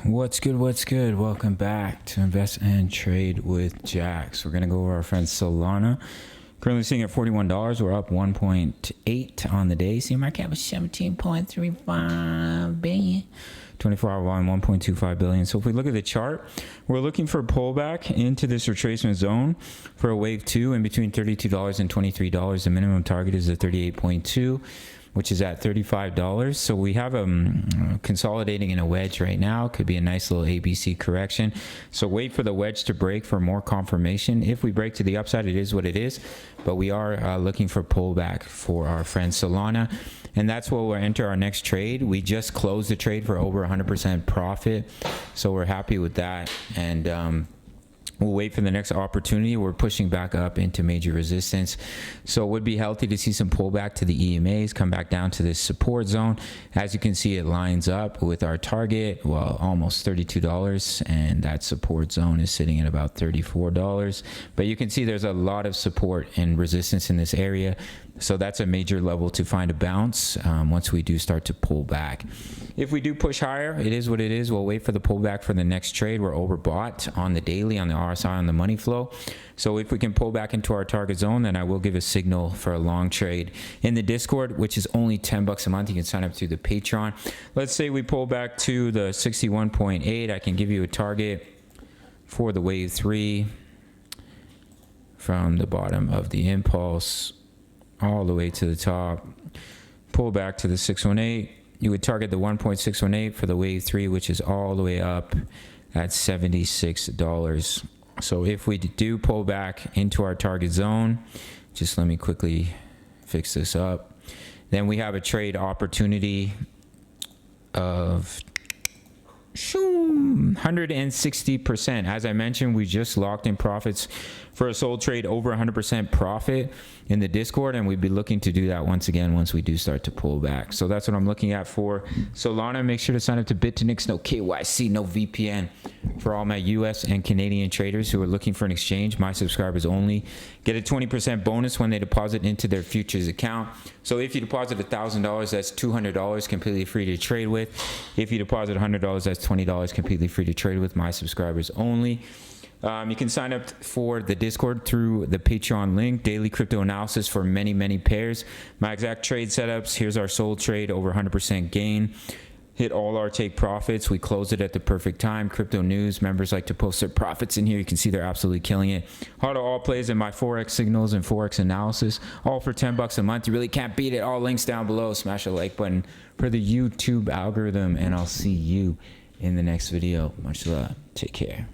What's good? What's good? Welcome back to Invest and Trade with Jaxx. We're going to go over our friend Solana. Currently sitting at $41. We're up 1.8 on the day. See, market cap was 17.35 billion. 24-hour volume 1.25 billion. So if we look at the chart, we're looking for a pullback into this retracement zone for a wave 2 in between $32 and $23. The minimum target is at 38.2, which is at $35. So we have consolidating in a wedge right now. Could be a nice little ABC correction. So wait for the wedge to break for more confirmation. If we break to the upside, it is what it is. But we are looking for pullback for our friend Solana. And that's where we'll enter our next trade. We just closed the trade for over 100% profit. So we're happy with that. And we'll wait for the next opportunity. We're pushing back up into major resistance. So it would be healthy to see some pullback to the EMAs, come back down to this support zone. As you can see, it lines up with our target, well, almost $32. And that support zone is sitting at about $34. But you can see there's a lot of support and resistance in this area. So that's a major level to find a bounce once we do start to pull back. If we do push higher, it is what it is. We'll wait for the pullback for the next trade. We're overbought on the daily, on the RSI, on the money flow. So if we can pull back into our target zone, then I will give a signal for a long trade. In the Discord, which is only $10 a month, you can sign up to the Patreon. Let's say we pull back to the 61.8. I can give you a target for the wave 3 from the bottom of the impulse all the way to the top. Pull back to the 618. You would target the 1.618 for the wave 3, which is all the way up at $76. So if we do pull back into our target zone, just let me quickly fix this up. Then we have a trade opportunity of 160%. As I mentioned, we just locked in profits for a sold trade over 100% profit in the Discord, and we'd be looking to do that once again once we do start to pull back. So that's what I'm looking at for Solana. Make sure to sign up to BITUNIX. No KYC, no VPN. For all my US and Canadian traders who are looking for an exchange, my subscribers only get a 20% bonus when they deposit into their futures account. So if you deposit $1,000, that's $200 completely free to trade with. If you deposit $100, that's $20 completely free to trade with, my subscribers only. You can sign up for the Discord through the Patreon link. Daily crypto analysis for many, many pairs. My exact trade setups. Here's our sold trade, over 100% gain. Hit all our take profits. We closed it at the perfect time. Crypto news. Members like to post their profits in here. You can see they're absolutely killing it. Hard all plays in my Forex signals and Forex analysis. All for $10 a month. You really can't beat it. All links down below. Smash a like button for the YouTube algorithm. And I'll see you in the next video. Much love. Take care.